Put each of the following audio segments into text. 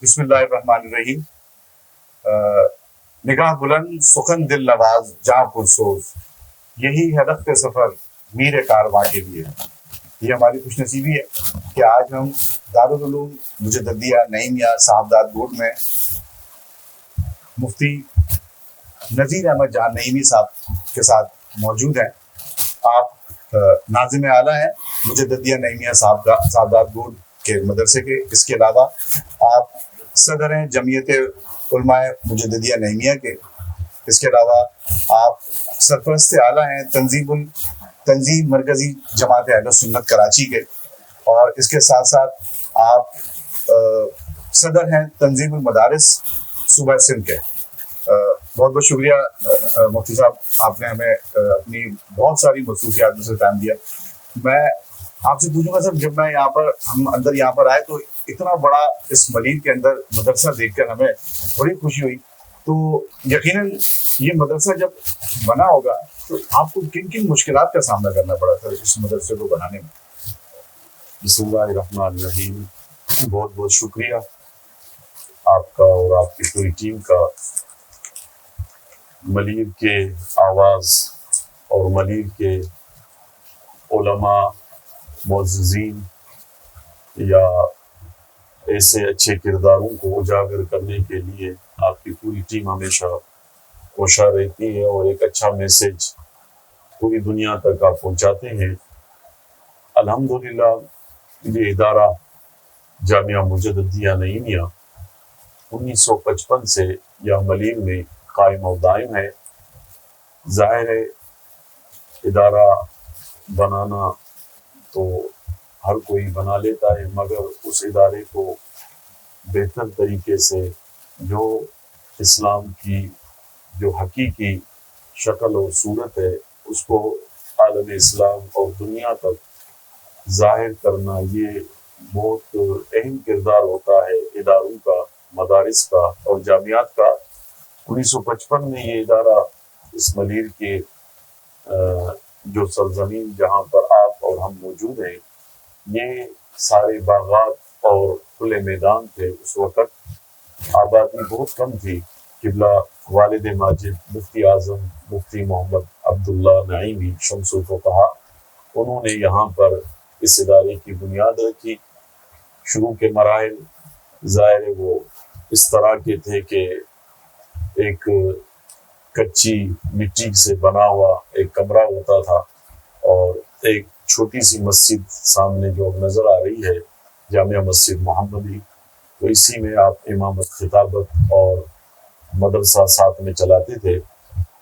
بسم اللہ الرحمن الرحیم۔ نگاہ بلند سخن دل نواز جاں پرسوز، یہی ہے رخت سفر میر کارواں کے لیے۔ یہ ہماری خوش نصیبی ہے کہ آج ہم دارالعلوم مجددیہ نعیمیہ صاحبزاد گوٹ میں مفتی نذیر احمد جان نعیمی صاحب کے ساتھ موجود ہیں۔ آپ ناظم اعلیٰ ہیں مجددیہ نعیمیہ صاحبزاد گوٹ کے مدرسے کے، اس کے علاوہ آپ صدر ہیں جمعیت علماء مجددیہ نعیمیہ کے، اس کے علاوہ آپ سرپرست اعلیٰ ہیں تنظیم مرکزی جماعت اہل سنت کراچی کے، اور اس کے ساتھ ساتھ آپ صدر ہیں تنظیم المدارس صوبہ سندھ کے۔ بہت بہت شکریہ مفتی صاحب، آپ نے ہمیں اپنی بہت ساری مصروفیات میں سے ٹائم دیا۔ میں آپ سے پوچھوں گا سر، جب میں ہم اندر یہاں پر آئے تو اتنا بڑا اس ملیر کے اندر مدرسہ دیکھ کر ہمیں بڑی خوشی ہوئی۔ تو یقیناً یہ مدرسہ جب بنا ہوگا تو آپ کو کن کن مشکلات کا سامنا کرنا پڑا سر اس مدرسے کو بنانے میں؟ بسم اللہ الرحمن الرحیم۔ بہت بہت شکریہ آپ کا اور آپ کی پوری ٹیم کا ملیر کے آواز اور ملیر کے علماء معززین یا ایسے اچھے کرداروں کو اجاگر کرنے کے لیے آپ کی پوری ٹیم ہمیشہ کوشاں رہتی ہے اور ایک اچھا میسج پوری دنیا تک آپ پہنچاتے ہیں۔ الحمدللہ یہ ادارہ جامعہ مجددیہ نعیمیہ 1955 سے یا ملیر میں قائم و دائم ہے۔ ظاہر ہے ادارہ بنانا تو ہر کوئی بنا لیتا ہے، مگر اس ادارے کو بہتر طریقے سے جو اسلام کی جو حقیقی شکل اور صورت ہے اس کو عالم اسلام اور دنیا تک ظاہر کرنا، یہ بہت اہم کردار ہوتا ہے اداروں کا، مدارس کا اور جامعات کا۔ 1955 میں یہ ادارہ اس ملیر کے جو سرزمین جہاں پر آپ اور ہم موجود ہیں، یہ سارے باغات اور کھلے میدان تھے۔ اس وقت آبادی بہت کم تھی۔ قبلہ والد ماجد مفتی اعظم مفتی محمد عبداللہ نعیمی شمس الفقہاء، انہوں نے یہاں پر اس ادارے کی بنیاد رکھی۔ شروع کے مراحل ظاہر ہے وہ اس طرح کے تھے کہ ایک کچی مٹی سے بنا ہوا ایک کمرہ ہوتا تھا اور ایک چھوٹی سی مسجد سامنے جو نظر آ رہی ہے، جامعہ مسجد محمدی، تو اسی میں آپ امامت خطابت اور مدرسہ ساتھ میں چلاتے تھے۔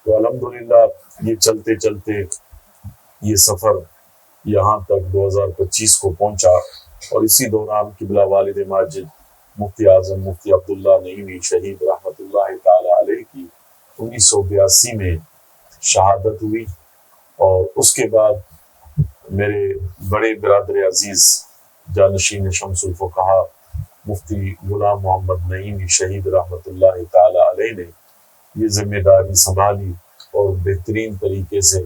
تو الحمدللہ یہ چلتے چلتے یہ سفر یہاں تک 2025 کو پہنچا، اور اسی دوران قبلہ والد ماجد مفتی اعظم مفتی عبداللہ نعیمی شہید رحمۃ اللہ تعالی علیہ کی 1982 میں شہادت ہوئی، اور اس کے بعد میرے بڑے برادر عزیز جانشین شمس الفقہاء مفتی غلام محمد نعیمی شہید رحمۃ اللہ تعالی علیہ نے یہ ذمہ داری سنبھالی اور بہترین طریقے سے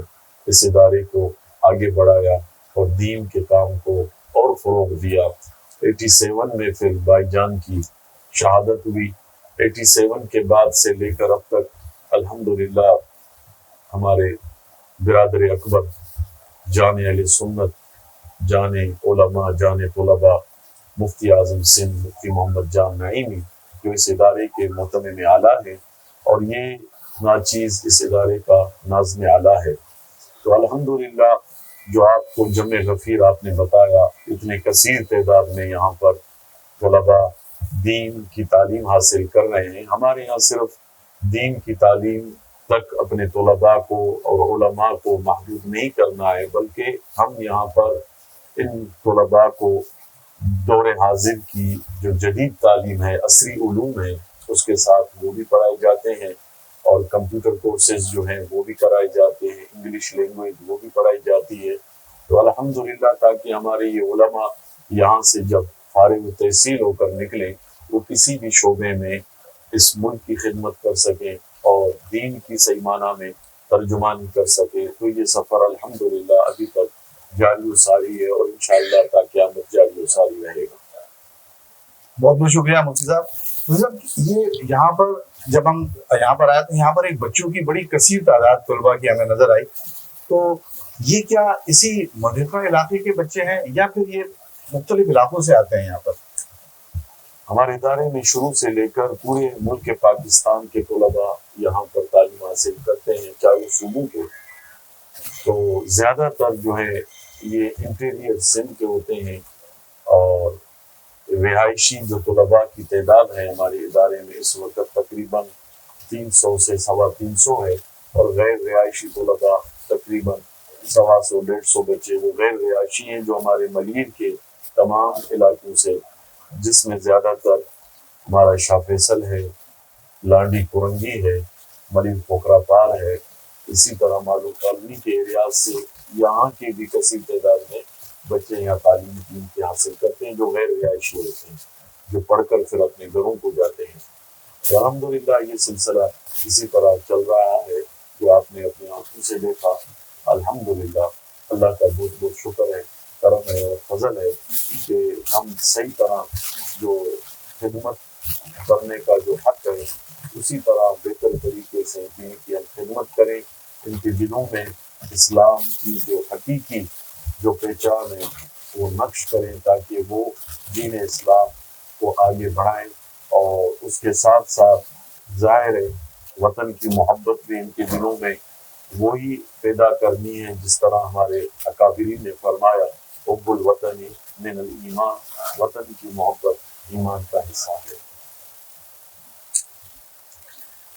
اس ادارے کو آگے بڑھایا اور دین کے کام کو اور فروغ دیا۔ 87 میں پھر بھائی جان کی شہادت ہوئی۔ 87 کے بعد سے لے کر اب تک الحمدللہ ہمارے برادر اکبر، جان اہل سنت، جان علماء، جان طلباء، مفتی اعظم سندھ مفتی محمد جان نعیمی جو اس ادارے کے محتمم اعلیٰ ہیں، اور یہ ناچیز اس ادارے کا ناظم اعلیٰ ہے۔ تو الحمدللہ جو آپ کو جمع غفیر آپ نے بتایا، اتنے کثیر تعداد میں یہاں پر طلباء دین کی تعلیم حاصل کر رہے ہیں۔ ہمارے یہاں صرف دین کی تعلیم تک اپنے طلباء کو اور علماء کو محدود نہیں کرنا ہے، بلکہ ہم یہاں پر ان طلباء کو دور حاضر کی جو جدید تعلیم ہے، عصری علوم ہے، اس کے ساتھ وہ بھی پڑھائے جاتے ہیں، اور کمپیوٹر کورسز جو ہیں وہ بھی کرائے جاتے ہیں، انگلش لینگویج وہ بھی پڑھائی جاتی ہے۔ تو الحمدللہ تاکہ ہمارے یہ علماء یہاں سے جب فارغ التحصیل ہو کر نکلیں وہ کسی بھی شعبے میں اس ملک کی خدمت کر سکیں اور دین کی صحیح معنی میں ترجمانی کر سکیں۔ تو یہ سفر الحمدللہ ابھی تک جاری و ساری ہے، اور انشاءاللہ تا قیامت جاری و ساری رہے گا۔ بہت بہت شکریہ مفتی صاحب. مفتی صاحب یہ یہاں پر جب ہم یہاں پر آئے تو یہاں پر ایک بچوں کی بڑی کثیر تعداد طلباء کی ہمیں نظر آئی. تو یہ کیا اسی مدرسہ علاقے کے بچے ہیں یا پھر یہ مختلف علاقوں سے آتے ہیں یہاں پر؟ ہمارے ادارے میں شروع سے لے کر پورے ملک پاکستان کے طلباء یہاں پر تعلیم حاصل کرتے ہیں، چاروں صوبوں کے. تو زیادہ تر جو ہے یہ انٹیریئر سندھ کے ہوتے ہیں، اور رہائشی جو طلباء کی تعداد ہے ہمارے ادارے میں اس وقت تقریباً 300 سے 350 ہے، اور غیر رہائشی طلباء تقریباً 100-150 بچے وہ غیر رہائشی ہیں جو ہمارے ملیر کے تمام علاقوں سے، جس میں زیادہ تر ہمارا شاہ فیصل ہے، لانڈی کرنگی ہے، ملیر پوکھرا پار ہے، اسی طرح معلوم کالونی کے ایریاز سے یہاں کی بھی کثیر تعداد میں بچے یہاں تعلیمی دین کے حاصل کرتے ہیں جو غیر رہائشی ہوتے ہیں، جو پڑھ کر پھر اپنے گھروں کو جاتے ہیں. الحمدللہ یہ سلسلہ اسی طرح چل رہا ہے جو آپ نے اپنی آنکھوں سے دیکھا. الحمدللہ اللہ کا بہت بہت شکر ہے، کرم ہے اور فضل ہے کہ ہم صحیح طرح جو خدمت کرنے کا جو حق ہے اسی طرح بہتر طریقے سے دین کی ہم خدمت کریں، ان کے دلوں میں اسلام کی جو حقیقی جو پہچان ہے وہ نقش کریں تاکہ وہ دین اسلام کو آگے بڑھائیں، اور اس کے ساتھ ساتھ ظاہر ہے وطن کی محبت بھی ان کے دلوں میں وہی پیدا کرنی ہے جس طرح ہمارے اکابرین نے فرمایا حب الوطن من الایمان، وطن کی محبت ایمان کا حصہ ہے.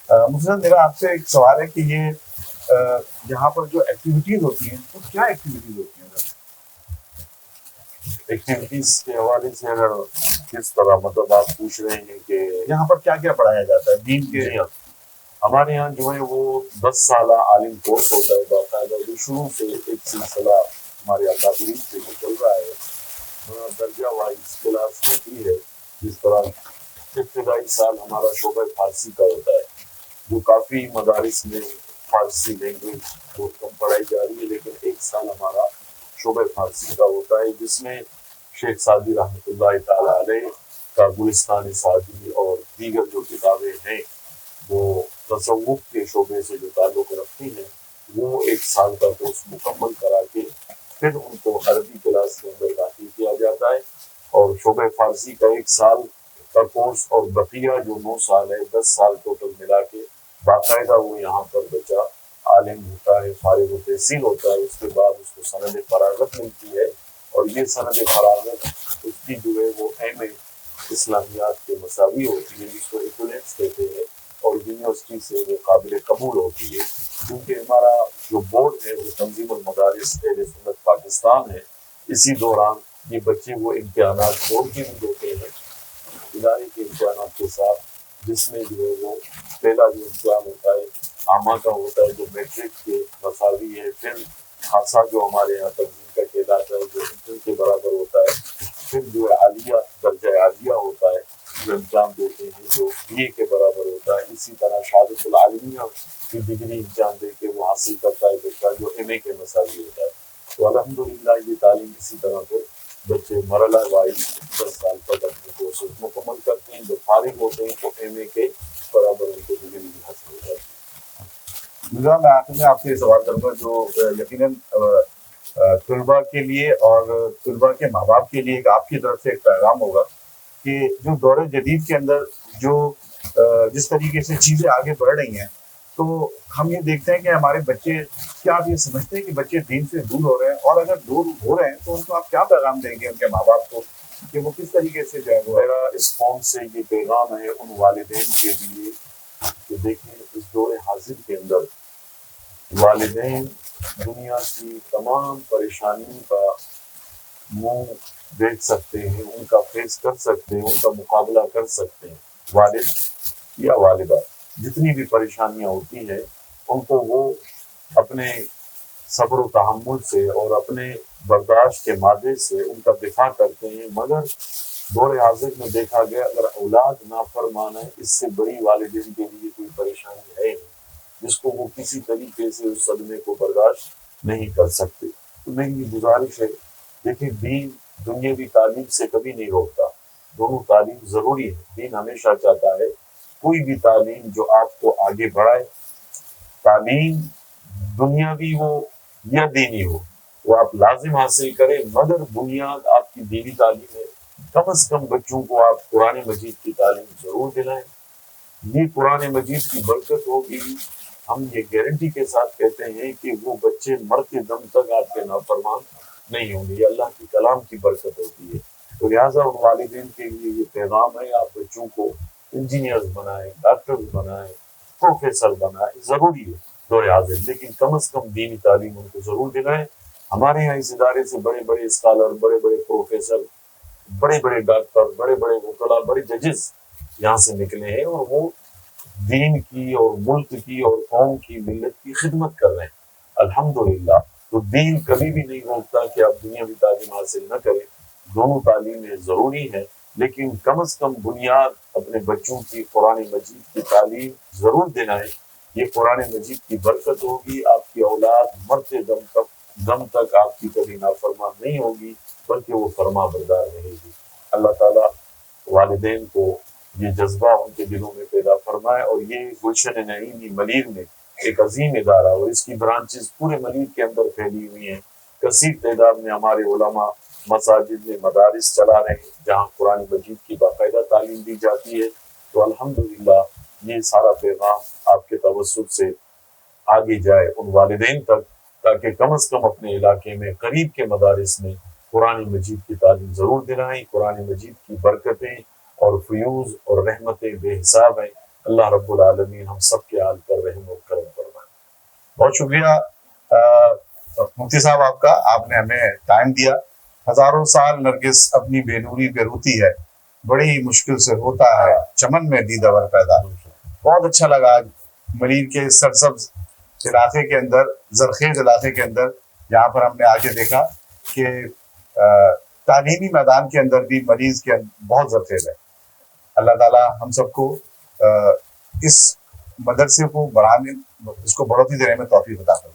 مفتی صاحب میرا آپ سے ایک سوال ہے کہ یہ یہاں پر جو ایکٹیویٹیز ہوتی ہیں وہ کیا ایکٹیویٹیز ہوتی ہیں؟ ایکٹیویٹیز کے حوالے سے اگر کس طرح مطلب آپ پوچھ رہے ہیں کہ یہاں پر کیا کیا پڑھایا جاتا ہے دین کے؟ ہمارے یہاں جو ہے وہ 10 سالہ عالم کورس ہوتا ہے باقاعدہ، جو شروع سے ایک سلسلہ ہمارے اکابرین سے جو چل رہا ہے، درجہ وائز کلاس ہوتی ہے. جس طرح ابتدائی سال ہمارا شعبہ فارسی کا ہوتا ہے، جو کافی مدارس میں فارسی لینگویج بہت کم پڑھائی جا رہی ہے، لیکن ایک سال ہمارا شعبہ فارسی کا ہوتا ہے جس میں شیخ سعدی رحمۃ اللہ تعالیٰ علیہ کا گلستان سعدی اور دیگر جو کتابیں ہیں وہ تصوف کے شعبے سے جو تعلق رکھتی ہیں وہ ایک سال کا کورس مکمل کرا کے پھر ان کو عربی کلاس کے اندر داخل کیا جاتا ہے، اور شعبہ فارسی کا ایک سال کا کورس اور بقیہ جو 9 سال ہے 10 سال ٹوٹل ملا کے باقاعدہ وہ یہاں پر بچہ عالم ہوتا ہے، فارغ و تحصیل ہوتا ہے. اس کے بعد اس کو سند فراغت ملتی ہے، اور یہ سند فراغت اس کی جو ہے وہ ایم اسلامیات کے مساوی ہوتی ہے جس کو ایکولنس کہتے ہیں، اور یونیورسٹی سے وہ قابل قبول ہوتی ہے. کیونکہ ہمارا جو بورڈ ہے وہ تنظیم المدارس اہل سنت پاکستان ہے، اسی دوران یہ بچے وہ امتحانات بورڈ کے بھی دیتے ہیں ادارے کے امتحانات کے ساتھ، جس میں جو ہے وہ پہلا جو امتحان ہوتا ہے عامہ کا ہوتا ہے جو میٹرک کے مساوی ہے، پھر خاصا جو ہمارے یہاں تنظیم کا کہلاتا ہے جو انٹر کے برابر ہوتا ہے، پھر جو ہے عالیہ درجہ عالیہ ہوتا ہے جو امتحان دیتے ہیں جو بی اے کے برابر ہوتا ہے. اسی طرح شہادت العالمیہ کی ڈگری امتحان دے کے وہ حاصل کرتا ہے بچہ جو ایم اے کے مساوی ہوتا ہے. تو الحمدللہ یہ تعلیم اسی طرح سے بچے مرحلہ وائز 10 سال تک اپنے کورسز مکمل کرتے ہیں، جو فارغ ہوتے ہیں تو ایم اے کے برابر ان کو ڈگری بھی حاصل ہو جاتی ہے. میں آخر میں آپ سے سوال کروں گا جو یقیناً طلباء کے لیے اور طلباء کے ماں باپ کے لیے آپ کی طرف سے ایک پیغام ہوگا کہ جو دور جدید کے اندر جو جس طریقے سے چیزیں آگے بڑھ رہی ہیں تو ہم یہ دیکھتے ہیں کہ ہمارے بچے کیا آپ یہ سمجھتے ہیں کہ بچے دین سے دور ہو رہے ہیں، اور اگر دور ہو رہے ہیں تو ان کو آپ کیا پیغام دیں گے ان کے ماں باپ کو کہ وہ کس طریقے سے جو ہے وہ؟ میرا اس قوم سے یہ پیغام ہے ان والدین کے لیے کہ دیکھیں اس دور حاضر کے اندر والدین دنیا کی تمام پریشانیوں کا منہ دیکھ سکتے ہیں، ان کا فیس کر سکتے ہیں، ان کا مقابلہ کر سکتے ہیں. والد یا والدہ جتنی بھی پریشانیاں ہوتی ہیں ان کو وہ اپنے صبر و تحمل سے اور اپنے برداشت کے مادے سے ان کا دفاع کرتے ہیں. مگر دور حاضر میں دیکھا گیا اگر اولاد نافرمان ہے اس سے بڑی والدین کے لیے کوئی پریشانی ہے نہیں جس کو وہ کسی طریقے سے اس صدمے کو برداشت نہیں کر سکتے. تو میری یہ گزارش ہے، دیکھیں دین دنیاوی تعلیم سے کبھی نہیں روکتا، دونوں تعلیم ضروری ہے. دین ہمیشہ چاہتا ہے کوئی بھی تعلیم جو آپ کو آگے بڑھائے، تعلیم دنیاوی ہو یا دینی ہو، وہ آپ لازم حاصل کریں، مگر بنیاد آپ کی دینی تعلیم ہے. کم از کم بچوں کو آپ قرآن مجید کی تعلیم ضرور دلائیں. یہ قرآن مجید کی برکت ہوگی. ہم یہ گارنٹی کے ساتھ کہتے ہیں کہ وہ بچے مرتے دم تک آپ کے نافرمان نہیں ہوں گے. یہ اللہ کے کلام کی برکت ہوتی ہے. تو لہٰذا ان والدین کے لیے یہ پیغام ہے، آپ بچوں کو انجینئرز بنائیں، ڈاکٹرز بنائیں، پروفیسر بنائیں، ضروری ہے دور حاضر، لیکن کم از کم دینی تعلیم ان کو ضرور دلائیں. ہمارے یہاں اس ادارے سے بڑے بڑے اسکالر، بڑے بڑے پروفیسر، بڑے بڑے ڈاکٹر، بڑے بڑے وکلا، بڑے ججز یہاں سے نکلے ہیں، اور وہ دین کی اور ملک کی اور قوم کی، ملت کی خدمت کر رہے ہیں الحمدللہ. تو دین کبھی بھی نہیں روکتا کہ آپ دنیاوی تعلیم حاصل نہ کریں. دونوں تعلیمیں ضروری ہیں، لیکن کم از کم بنیاد اپنے بچوں کی قرآن مجید کی تعلیم ضرور دلائیں. یہ قرآن مجید کی برکت ہوگی. آپ کی اولاد مرتے دم تک آپ کی کبھی نافرمان نہیں ہوگی، بلکہ وہ فرما بردار رہے گی. اللہ تعالیٰ والدین کو یہ جذبہ ان کے دلوں میں پیدا فرمائے. اور یہ گلشن نعیمی ملیر میں ایک عظیم ادارہ، اور اس کی برانچز پورے ملیر کے اندر پھیلی ہوئی ہیں. کثیر تعداد میں ہمارے علماء مساجد میں مدارس چلا رہے ہیں جہاں قرآن مجید کی باقاعدہ تعلیم دی جاتی ہے. تو الحمدللہ یہ سارا پیغام آپ کے توسط سے آگے جائے ان والدین تک، تاکہ کم از کم اپنے علاقے میں قریب کے مدارس میں قرآن مجید کی تعلیم ضرور دلائیں. قرآن مجید کی برکتیں اور فیوز اور رحمتیں بے حساب ہیں. اللہ رب العالمین ہم سب کے حال پر رحم و کرم فرمائے. بہت شکریہ مفتی صاحب آپ نے ہمیں ٹائم دیا. ہزاروں سال نرگس اپنی بے نوری پہ روتی ہے، بڑی مشکل سے ہوتا ہے چمن میں دیدہ ور پیدا. بہت اچھا لگا آج ملیر کے سرسبز علاقے کے اندر، زرخیز علاقے کے اندر، جہاں پر ہم نے آگے دیکھا کہ تعلیمی میدان کے اندر بھی مریض کے بہت زرخیز ہے. اللہ تعالیٰ ہم سب کو اس مدرسے کو بڑھانے، اس کو بڑھوتری دینے میں توفیق عطا فرمائے.